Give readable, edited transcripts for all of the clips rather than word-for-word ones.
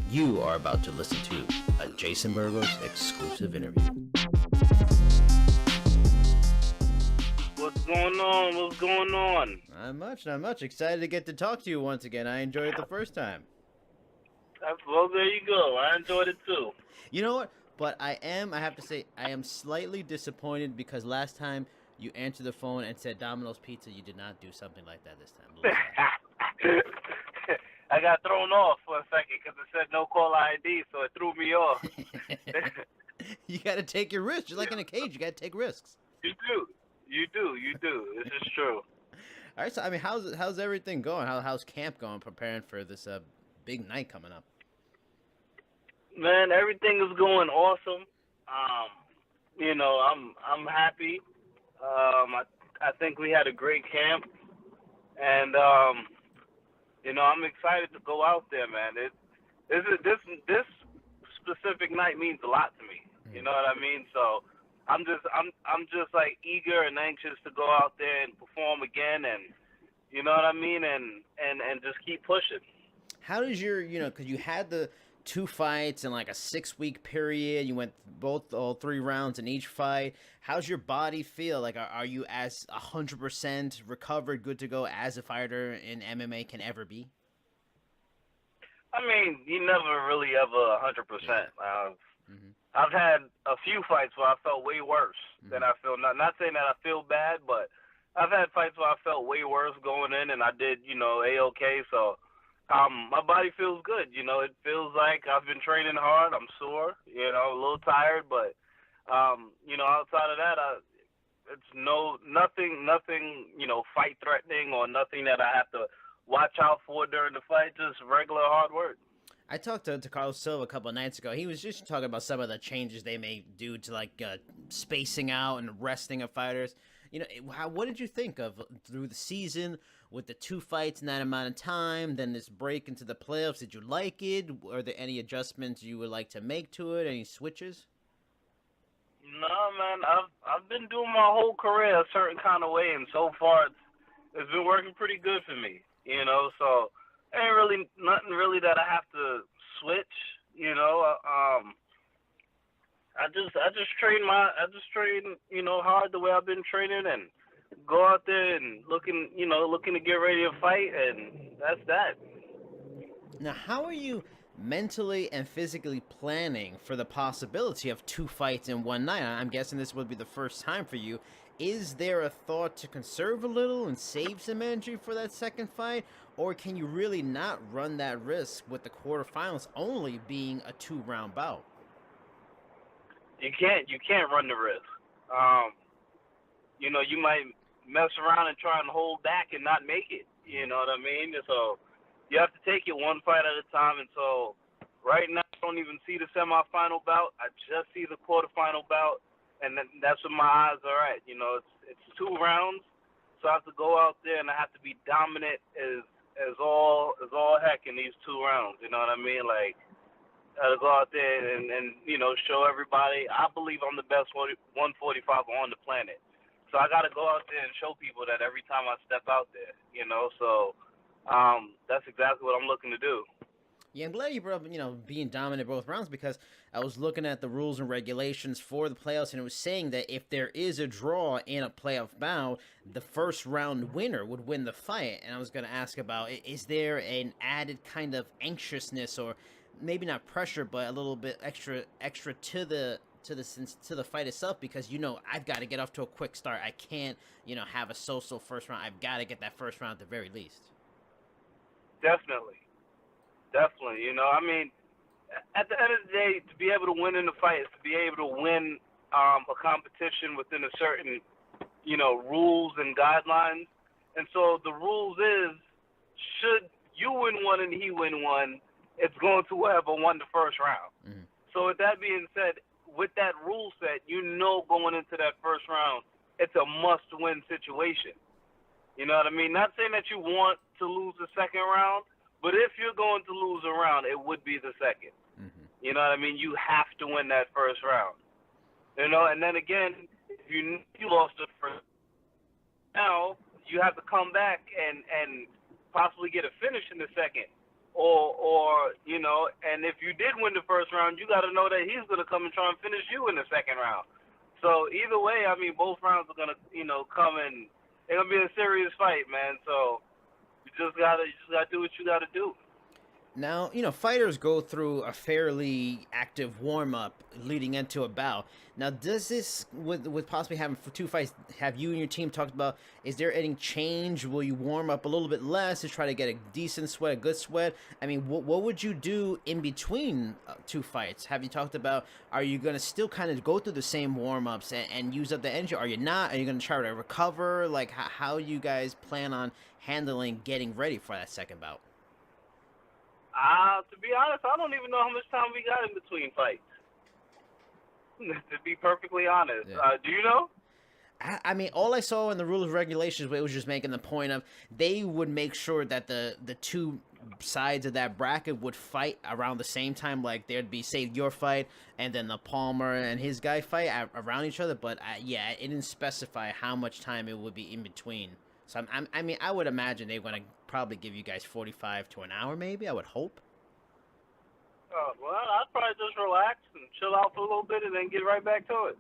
You are about to listen to a Jason Burgos exclusive interview. What's going on? What's going on? Not much. Excited to get to talk to you once again. I enjoyed it the first time. Well, there you go. I enjoyed it too. You know what? But I have to say, I am slightly disappointed because last time you answered the phone and said Domino's Pizza, you did not do something like that this time. I got thrown off for a second because it said no call ID, so it threw me off. You got to take your risks. Just like in a cage, you got to take risks. You do. This is true. All right, so I mean, how's everything going? How's camp going, preparing for this big night coming up? Man, everything is going awesome. I'm happy. I think we had a great camp, and I'm excited to go out there, man. This specific night means a lot to me. You know what I mean? So I'm just like eager and anxious to go out there and perform again, and you know what I mean, and just keep pushing. How does because you had the 2 fights in like a 6-week period, you went all 3 rounds in each fight. How's your body feel? Like, are you as 100% recovered, good to go as a fighter in MMA can ever be? I mean, you never really ever 100%. I've had a few fights where I felt way worse than I feel. Not saying that I feel bad, but I've had fights where I felt way worse going in, and I did, A-okay. So my body feels good. It feels like I've been training hard. I'm sore, a little tired, but outside of that, it's nothing, fight threatening or nothing that I have to watch out for during the fight. Just regular hard work. I talked to Carlos Silva a couple of nights ago. He was just talking about some of the changes they may do to like spacing out and resting of fighters. What did you think of through the season with the 2 fights in that amount of time, then this break into the playoffs? Did you like it? Are there any adjustments you would like to make to it? Any switches? No, man. I've been doing my whole career a certain kind of way, and so far it's been working pretty good for me. So ain't really nothing really that I have to switch. I just train hard the way I've been training and go out there and looking to get ready to fight, and that's that. Now, how are you mentally and physically planning for the possibility of 2 fights in one night? I'm guessing this would be the first time for you. Is there a thought to conserve a little and save some energy for that second fight? Or can you really not run that risk with the quarterfinals only being a 2-round bout? You can't run the risk. You might mess around and try and hold back and not make it. You know what I mean? So you have to take it one fight at a time. And so right now I don't even see the semifinal bout. I just see the quarterfinal bout, and that's where my eyes are at. It's 2 rounds, so I have to go out there and I have to be dominant as all heck in these 2 rounds. You know what I mean? Like, to go out there and show everybody I believe I'm the best 145 on the planet. So I got to go out there and show people that every time I step out there, So that's exactly what I'm looking to do. Yeah, I'm glad you brought up, being dominant both rounds, because I was looking at the rules and regulations for the playoffs, and it was saying that if there is a draw in a playoff bout, the first round winner would win the fight. And I was going to ask about, is there an added kind of anxiousness, or maybe not pressure, but a little bit extra to the fight itself, because I've got to get off to a quick start. I can't have a so-so first round. I've got to get that first round at the very least. Definitely. I mean, at the end of the day, to be able to win in the fight is to be able to win a competition within a certain rules and guidelines. And so the rules is, should you win one and he win one, it's going to whoever won the first round. Mm-hmm. So with that being said, with that rule set, going into that first round, it's a must-win situation. You know what I mean? Not saying that you want to lose the second round, but if you're going to lose a round, it would be the second. Mm-hmm. You know what I mean? You have to win that first round. And then again, if you lost the first, now you have to come back and possibly get a finish in the second, or and if you did win the first round, you got to know that he's going to come and try and finish you in the second round. So either way, I mean, both rounds are going to come and it's going to be a serious fight, man. So you just gotta do what you got to do. Now, fighters go through a fairly active warm up leading into a bout. Now, does this, with possibly having for two fights, have you and your team talked about, is there any change? Will you warm up a little bit less to try to get a decent sweat, a good sweat? I mean, what would you do in between two fights? Have you talked about, are you going to still kind of go through the same warm ups and use up the energy? Are you not? Are you going to try to recover? Like, how you guys plan on handling getting ready for that second bout? To be honest, I don't even know how much time we got in between fights. To be perfectly honest, Yeah. Do you know? I mean, all I saw in the rules and regulations, it was just making the point of they would make sure that the two sides of that bracket would fight around the same time. Like there'd be, say, your fight and then the Palmer and his guy fight around each other. But yeah, it didn't specify how much time it would be in between. So I mean, I would imagine they're gonna probably give you guys 45 to an hour, maybe. I would hope. Well, I'd probably just relax and chill out for a little bit and then get right back to it.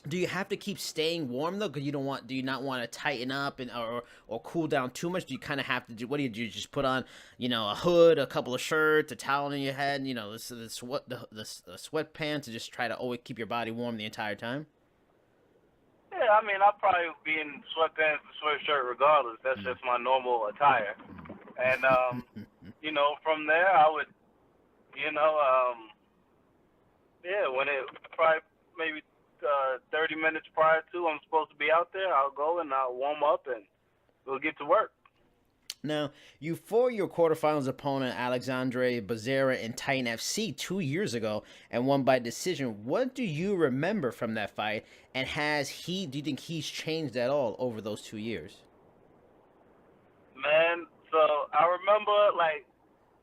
Do you have to keep staying warm though? Because do you not want to tighten up and or cool down too much? Do you kind of have to do? What do you do? Just put on, a hood, a couple of shirts, a towel on your head, the sweatpants to just try to always keep your body warm the entire time? Yeah, I mean, I'll probably be in sweatpants and sweatshirt regardless. That's just my normal attire. And, from there, I would, when it probably maybe 30 minutes prior to I'm supposed to be out there, I'll go and I'll warm up and we'll get to work. Now, you fought your quarterfinals opponent, Alexandre Bezerra, in Titan FC 2 years ago and won by decision. What do you remember from that fight? And do you think he's changed at all over those 2 years? Man, so I remember,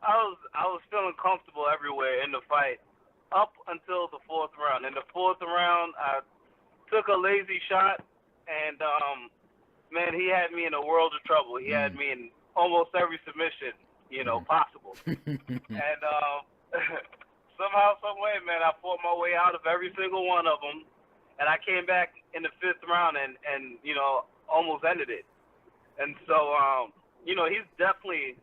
I was feeling comfortable everywhere in the fight up until the fourth round. In the fourth round, I took a lazy shot, and, man, he had me in a world of trouble. He had me in almost every submission, possible. And somehow, some way, man, I fought my way out of every single one of them, and I came back in the fifth round and almost ended it. And so, he's definitely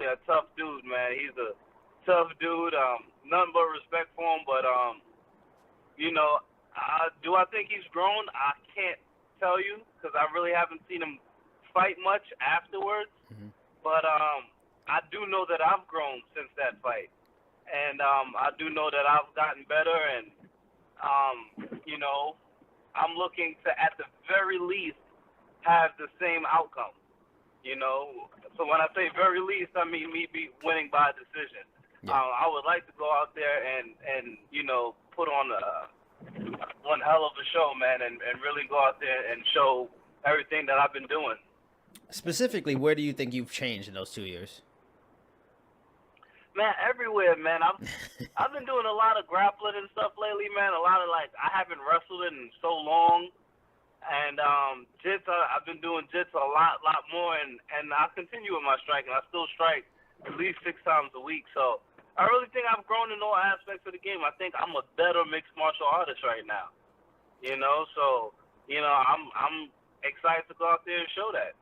a tough dude, man. He's a tough dude. Nothing but respect for him. But, do I think he's grown? I can't tell you because I really haven't seen him fight much afterwards. Mm-hmm. But I do know that I've grown since that fight. And I do know that I've gotten better. And, I'm looking to, at the very least, have the same outcome. So when I say very least, I mean me be winning by decision. Yeah. I would like to go out there and put on one hell of a show, man, and really go out there and show everything that I've been doing. Specifically, where do you think you've changed in those 2 years? Man, everywhere, man. I've been doing a lot of grappling and stuff lately, man. A lot of I haven't wrestled in so long. And jits, I've been doing jits a lot more, and I continue with my striking. I still strike at least 6 times a week. So I really think I've grown in all aspects of the game. I think I'm a better mixed martial artist right now. So I'm excited to go out there and show that.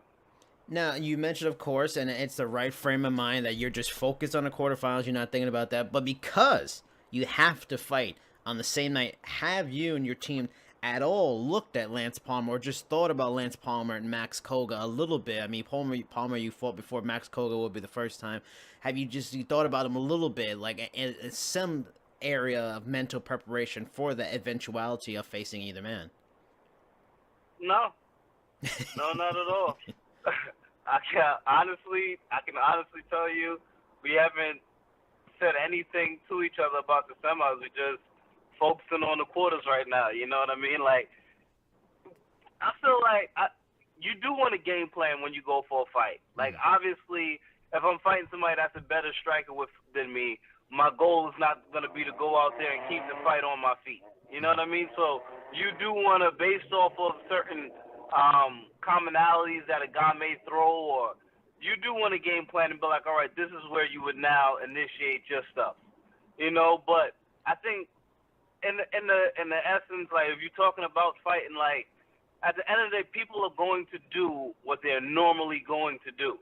Now, you mentioned, of course, and it's the right frame of mind that you're just focused on the quarterfinals. You're not thinking about that. But because you have to fight on the same night, have you and your team at all looked at Lance Palmer or just thought about Lance Palmer and Max Koga a little bit? I mean, Palmer you fought before. Max Koga would be the first time. Have you thought about him a little bit, like in some area of mental preparation for the eventuality of facing either man? No, not at all. I can honestly tell you we haven't said anything to each other about the semis. We just focusing on the quarters right now. You know what I mean? I feel like you do want a game plan when you go for a fight. Obviously, if I'm fighting somebody that's a better striker than me, my goal is not going to be to go out there and keep the fight on my feet. You know what I mean? So you do want to, based off of certain commonalities that a guy may throw or you do want to game plan and be like, all right, this is where you would now initiate your stuff, you know. But I think in the essence, like if you're talking about fighting, like at the end of the day, people are going to do what they're normally going to do.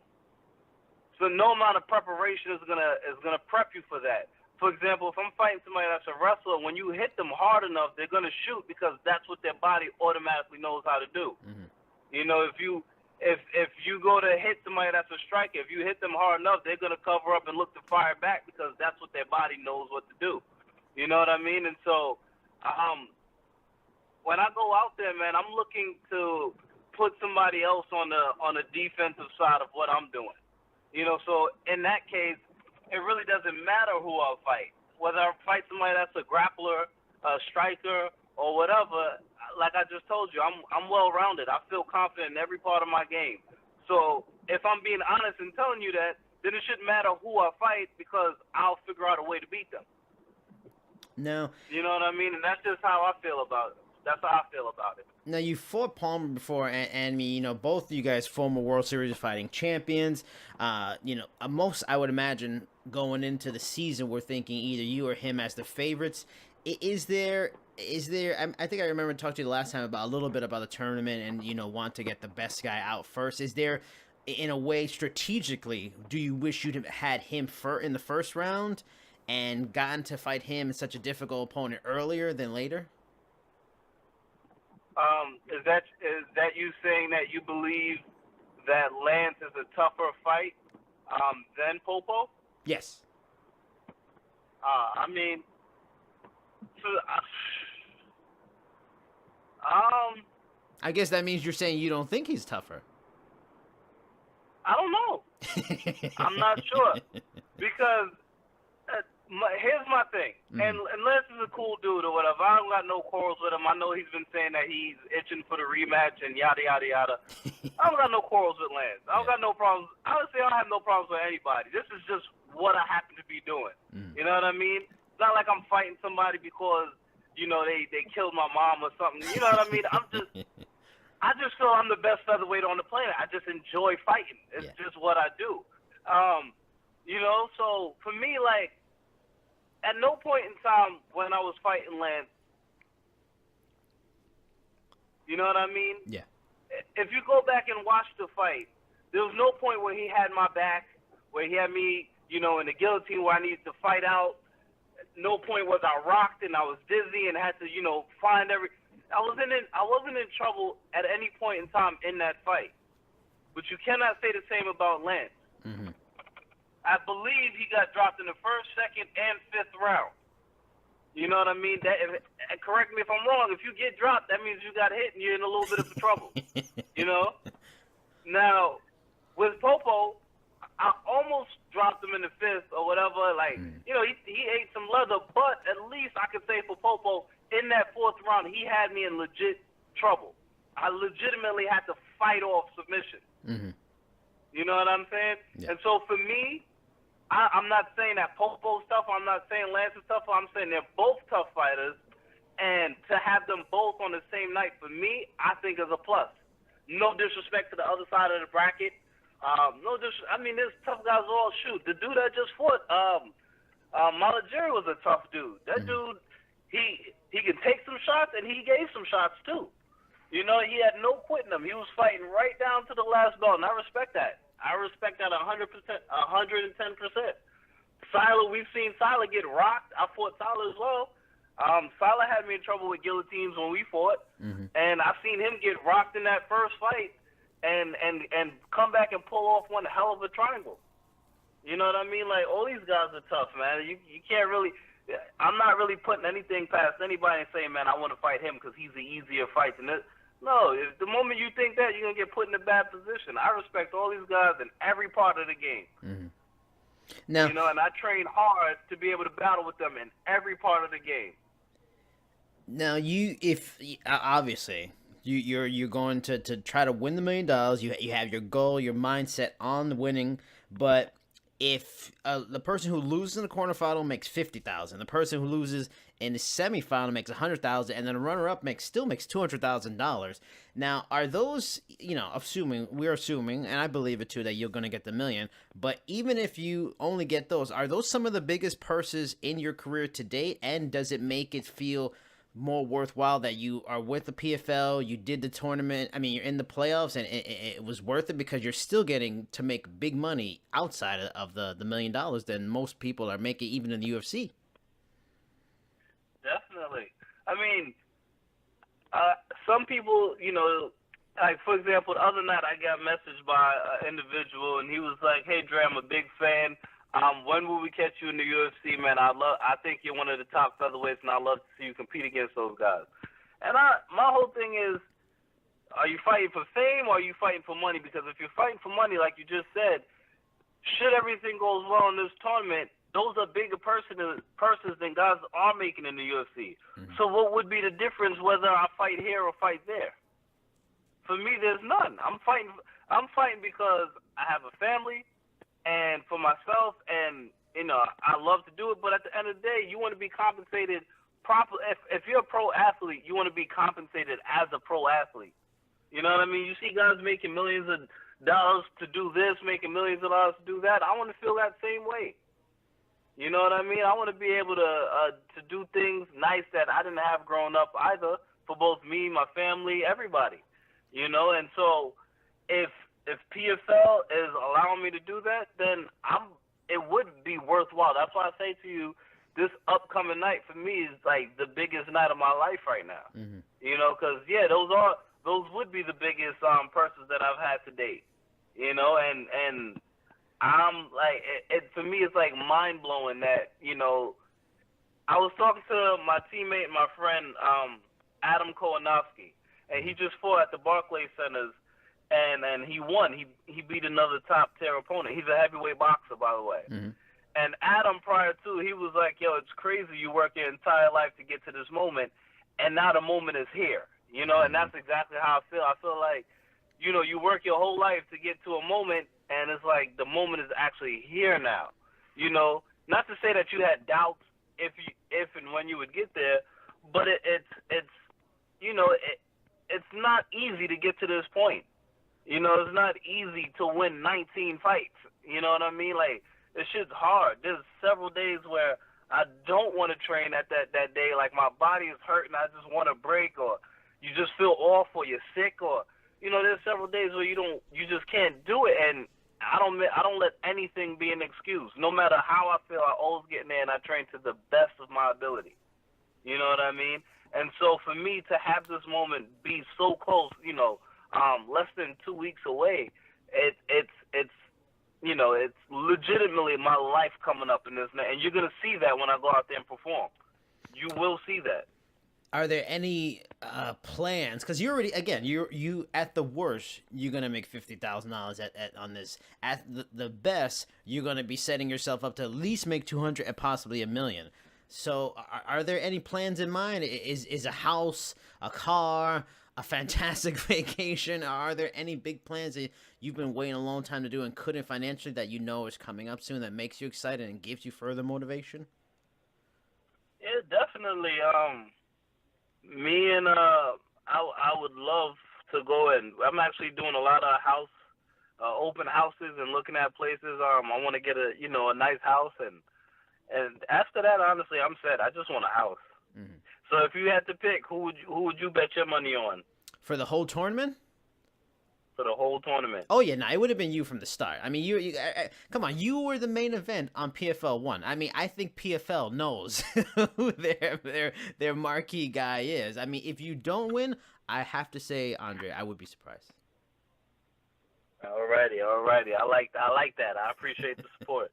So no amount of preparation is gonna prep you for that. For example, if I'm fighting somebody that's a wrestler, when you hit them hard enough, they're gonna shoot because that's what their body automatically knows how to do. Mm-hmm. You know, if you go to hit somebody that's a striker, if you hit them hard enough, they're gonna cover up and look to fire back because that's what their body knows what to do. You know what I mean? And so, when I go out there, man, I'm looking to put somebody else on the defensive side of what I'm doing. You know, so in that case, it really doesn't matter who I fight. Whether I fight somebody that's a grappler, a striker, or whatever, like I just told you, I'm well-rounded. I feel confident in every part of my game. So if I'm being honest and telling you that, then it shouldn't matter who I fight because I'll figure out a way to beat them. No. You know what I mean? And that's just how I feel about it. That's how I feel about it. Now, you fought Palmer before, and me, you know, both of you guys former World Series fighting champions. You know, most, I would imagine, going into the season, we're thinking either you or him as the favorites. Is there, I think I remember talking to you the last time about a little bit about the tournament and, you know, want to get the best guy out first. Is there, in a way, strategically, do you wish you'd have had him in the first round and gotten to fight him, such a difficult opponent, earlier than later? Is that you saying that you believe that Lance is a tougher fight than Popo? Yes. I mean, so, I guess that means you're saying you don't think he's tougher. I don't know. I'm not sure because here's my thing, and Lance is a cool dude or whatever. I don't got no quarrels with him. I know he's been saying that he's itching for the rematch and yada yada yada. I don't got no quarrels with Lance. I don't got no problems. Honestly, I don't have no problems with anybody. This is just what I happen to be doing. You know what I mean? It's not like I'm fighting somebody because you know they killed my mom or something. You know what I mean? I just feel I'm the best featherweight on the planet. I just enjoy fighting. It's just what I do. You know, so for me, like. At no point in time when I was fighting Lance, you know what I mean? Yeah. If you go back and watch the fight, there was no point where he had my back, where he had me, you know, in the guillotine where I needed to fight out. No point was I rocked and I was dizzy and had to, you know, find I wasn't in trouble at any point in time in that fight. But you cannot say the same about Lance. Mm-hmm. I believe he got dropped in the first, second, and fifth round. You know what I mean? Correct me if I'm wrong. If you get dropped, that means you got hit and you're in a little bit of trouble. You know? Now, with Popo, I almost dropped him in the fifth or whatever. Like, you know, he ate some leather, but at least I could say for Popo, in that fourth round, he had me in legit trouble. I legitimately had to fight off submission. Mm-hmm. You know what I'm saying? Yeah. And so for me, I'm not saying that Popo's tough. I'm not saying Lance is tough. I'm saying they're both tough fighters. And to have them both on the same night, for me, I think is a plus. No disrespect to the other side of the bracket. I mean, there's tough guys all shoot. The dude that just fought, Malajiri was a tough dude. That dude, he can take some shots, and he gave some shots, too. You know, he had no quitting him. He was fighting right down to the last bell, and I respect that. I respect that 100%, 110%. Siler, we've seen Siler get rocked. I fought Siler as well. Siler had me in trouble with guillotines when we fought, and I've seen him get rocked in that first fight and come back and pull off one hell of a triangle. You know what I mean? Like, all these guys are tough, man. You can't really – I'm not really putting anything past anybody and saying, man, I want to fight him because he's the easier fight than this. No, the moment you think that, you're going to get put in a bad position. I respect all these guys in every part of the game. Mm-hmm. Now, you know, and I train hard to be able to battle with them in every part of the game. Now, obviously, you're going to try to win the $1 million. You have your goal, your mindset on winning, but if the person who loses in the quarterfinal makes 50,000, the person who loses in the semifinal makes 100,000, and then the runner-up still makes $200,000. Now, are those, we're assuming, and I believe it too, that you're going to get the million. But even if you only get those, are those some of the biggest purses in your career to date? And does it make it feel more worthwhile that you are with the PFL, you did the tournament, I mean, you're in the playoffs, and it was worth it because you're still getting to make big money outside of the $1 million than most people are making even in the UFC? Definitely. I mean, some people, like, for example, the other night I got messaged by an individual, and he was like, "Hey, Dre, I'm a big fan. When will we catch you in the UFC, man? I think you're one of the top featherweights, and I'd love to see you compete against those guys." And my whole thing is, are you fighting for fame or are you fighting for money? Because if you're fighting for money, like you just said, should everything goes well in this tournament, those are bigger purses than guys are making in the UFC. Mm-hmm. So what would be the difference whether I fight here or fight there? For me, there's none. I'm fighting because I have a family, and for myself, and I love to do it. But at the end of the day, you want to be compensated properly. If you're a pro athlete, you want to be compensated as a pro athlete. You know what I mean? You see guys making millions of dollars to do this, making millions of dollars to do that. I want to feel that same way. You know what I mean? I want to be able to do things nice that I didn't have growing up either, for both me, my family, everybody. And so if PFL is allowing me to do that, then it would be worthwhile. That's why I say to you, this upcoming night for me is like the biggest night of my life right now. Mm-hmm. Because those would be the biggest purses that I've had to date. And I'm like, for me, it's like mind blowing that I was talking to my teammate, my friend Adam Kolanowski, and he just fought at the Barclays Centers. And he won. He beat another top-tier opponent. He's a heavyweight boxer, by the way. Mm-hmm. And Adam, prior to, he was like, "Yo, it's crazy you work your entire life to get to this moment, and now the moment is here." And that's exactly how I feel. I feel like, you work your whole life to get to a moment, and it's like the moment is actually here now. Not to say that you had doubts if and when you would get there, but it's not easy to get to this point. It's not easy to win 19 fights. You know what I mean? Like, this shit's hard. There's several days where I don't want to train at that day. Like, my body is hurting. I just want to break, or you just feel off, or you're sick, or, there's several days where you just can't do it. And I don't let anything be an excuse. No matter how I feel, I always get in there and I train to the best of my ability. You know what I mean? And so for me to have this moment be so close, less than 2 weeks away, it's legitimately my life coming up in this night, and you're gonna see that when I go out there and perform. You will see that. Are there any plans? Because you already, again, you at the worst, you're gonna make $50,000 on this. At the best, you're gonna be setting yourself up to at least make 200 and possibly $1 million. So, are there any plans in mind? Is a house, a car, a fantastic vacation? Are there any big plans that you've been waiting a long time to do and couldn't financially that is coming up soon that makes you excited and gives you further motivation? Yeah, definitely. Me and I would love to go, and I'm actually doing a lot of open houses and looking at places. I want to get a nice house, and after that, honestly, I'm set. I just want a house. Mm-hmm. So if you had to pick, who would you bet your money on? For the whole tournament? For the whole tournament. Oh, yeah, no, it would have been you from the start. I mean, you come on, you were the main event on PFL 1. I mean, I think PFL knows who their marquee guy is. I mean, if you don't win, I have to say, Andre, I would be surprised. Alrighty. I like that. I appreciate the support.